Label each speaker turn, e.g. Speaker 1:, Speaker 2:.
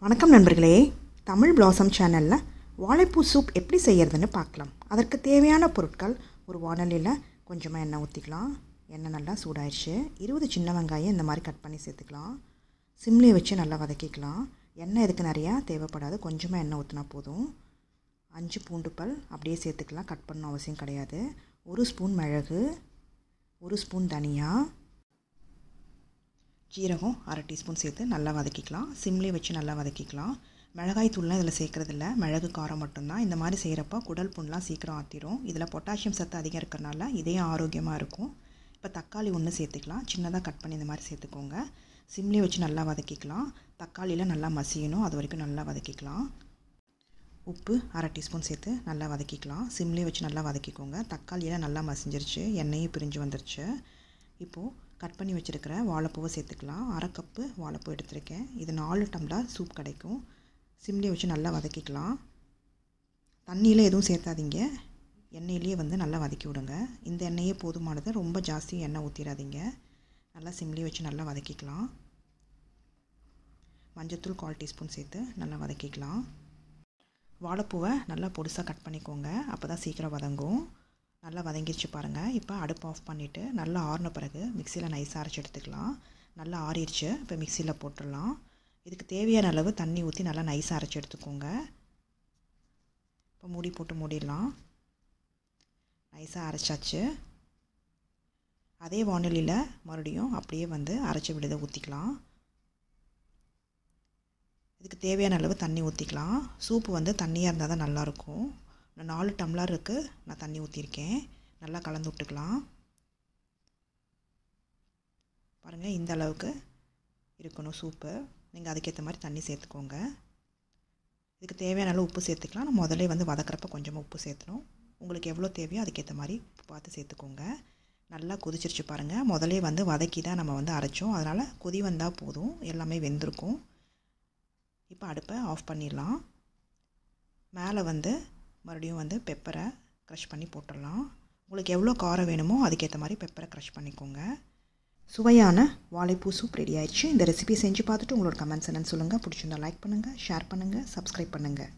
Speaker 1: வணக்கம் நண்பர்களே, தமிழ் பிளாசம் சேனலில் வாழைப்பூ சூப் எப்படி செய்கிறதுன்னு பார்க்கலாம். அதற்கு தேவையான பொருட்கள்: ஒரு வாணலியில் கொஞ்சமாக எண்ணெய் ஊற்றிக்கலாம். எண்ணெய் நல்லா சூடாயிடுச்சு. 20 சின்ன வெங்காயம் இந்த மாதிரி கட் பண்ணி சேர்த்துக்கலாம். சிம்லேயே வச்சு நல்லா வதக்கிக்கலாம். எண்ணெய் இதுக்கு நிறையா தேவைப்படாது, கொஞ்சமாக எண்ணெய் ஊற்றினா போதும். 5 பூண்டு பல் அப்படியே சேர்த்துக்கலாம், கட் பண்ணணும் அவசியம் கிடையாது. 1 ஸ்பூன் மிளகு, 1 ஸ்பூன் தனியா, ஜீரகம் 1/2 டீஸ்பூன் சேர்த்து நல்லா வதக்கிக்கலாம். சிம்லேயே வச்சு நல்லா வதக்கிக்கலாம். மிளகாய் தூள்லாம் இதில் சேர்க்குறதில்ல, மிளகு காரம் மட்டும்தான். இந்த மாதிரி செய்கிறப்ப குடல் புண்லாம் சீக்கிரம் ஆற்றிடும். இதில் பொட்டாசியம் சத்து அதிகம் இருக்கிறனால இதயம் ஆரோக்கியமாக இருக்கும். இப்போ தக்காளி 1 சேர்த்துக்கலாம். சின்னதாக கட் பண்ணி இந்த மாதிரி சேர்த்துக்கோங்க. சிம்லேயே வச்சு நல்லா வதக்கிக்கலாம். தக்காளியில் நல்லா மசியணும், அது வரைக்கும் நல்லா வதக்கிக்கலாம். உப்பு 1/2 டீஸ்பூன் சேர்த்து நல்லா வதக்கிக்கலாம். சிம்லேயே வச்சு நல்லா வதக்கிக்கோங்க. தக்காளியில் நல்லா மசிஞ்சிருச்சு, எண்ணெயும் பிரிஞ்சு வந்துருச்சு. இப்போது கட் பண்ணி வச்சுருக்கிற வாழைப்பூவை சேர்த்துக்கலாம். 1/2 கப்பு வாழைப்பூ எடுத்துருக்கேன். இது 4 டம்ளர் சூப் கிடைக்கும். சிம்லேயே வச்சு நல்லா வதக்கிக்கலாம். தண்ணியில் எதுவும் சேர்த்தாதீங்க, எண்ணெயிலேயே நல்லா வதக்கி விடுங்க. இந்த எண்ணெயே போதுமானது, ரொம்ப ஜாஸ்தி எண்ணெய் ஊற்றிடாதீங்க. நல்லா சிம்லேயே வச்சு நல்லா வதக்கிக்கலாம். மஞ்சத்தூள் 1/4 டீஸ்பூன் சேர்த்து நல்லா வதக்கிக்கலாம். வாழைப்பூவை நல்லா பொடிசாக கட் பண்ணிக்கோங்க, அப்போ தான் சீக்கிரம் வதங்கும். நல்லா வதங்கிடுச்சு பாருங்கள். இப்போ அடுப்பு ஆஃப் பண்ணிவிட்டு நல்லா ஆறின பிறகு மிக்சியில் நைஸாக அரைச்சி எடுத்துக்கலாம். நல்லா ஆறிடுச்சு, இப்போ மிக்சியில் போட்டுடலாம். இதுக்கு தேவையான அளவு தண்ணி ஊற்றி நல்லா நைஸாக அரைச்சி எடுத்துக்கோங்க. இப்போ மூடி போட்டு மூடிடலாம். நைஸாக அரைச்சாச்சு. அதே வாணலியில் மறுபடியும் அப்படியே அரைச்சி விழுத ஊற்றிக்கலாம். இதுக்கு தேவையான அளவு தண்ணி ஊற்றிக்கலாம். சூப்பு தண்ணியாக இருந்தால் தான் நல்லாயிருக்கும். 4 டம்ளருக்கு நான் தண்ணி ஊற்றிருக்கேன். நல்லா கலந்து விட்டுக்கலாம். பாருங்கள், இந்த அளவுக்கு இருக்கணும் சூப்பு. நீங்கள் அதுக்கேற்ற மாதிரி தண்ணி சேர்த்துக்கோங்க. இதுக்கு தேவையான அளவு உப்பு சேர்த்துக்கலாம். நம்ம முதல்ல வதக்கிறப்ப கொஞ்சமாக உப்பு சேர்த்தணும். உங்களுக்கு எவ்வளோ தேவையோ அதுக்கேற்ற மாதிரி பார்த்து சேர்த்துக்கோங்க. நல்லா கொதிச்சிருச்சு பாருங்கள். முதல்ல வதக்கி தான் நம்ம அரைச்சோம், அதனால் கொதி வந்தால் போதும், எல்லாமே வெந்திருக்கும். இப்போ அடுப்பை ஆஃப் பண்ணிடலாம். மேலே மறுபடியும் பெப்பரை க்ரஷ் பண்ணி போட்டுடலாம். உங்களுக்கு எவ்வளோ காரம் வேணுமோ அதுக்கேற்ற மாதிரி பெப்பரை க்ரஷ் பண்ணிக்கோங்க. சுவையான வாழைப்பூ சூப் ரெடி ஆயிடுச்சு. இந்த ரெசிபி செஞ்சு பார்த்துட்டு உங்களோட கமெண்ட்ஸ் என்னன்னு சொல்லுங்கள். பிடிச்சிருந்தா லைக் பண்ணுங்கள், ஷேர் பண்ணுங்கள், சப்ஸ்கிரைப் பண்ணுங்கள்.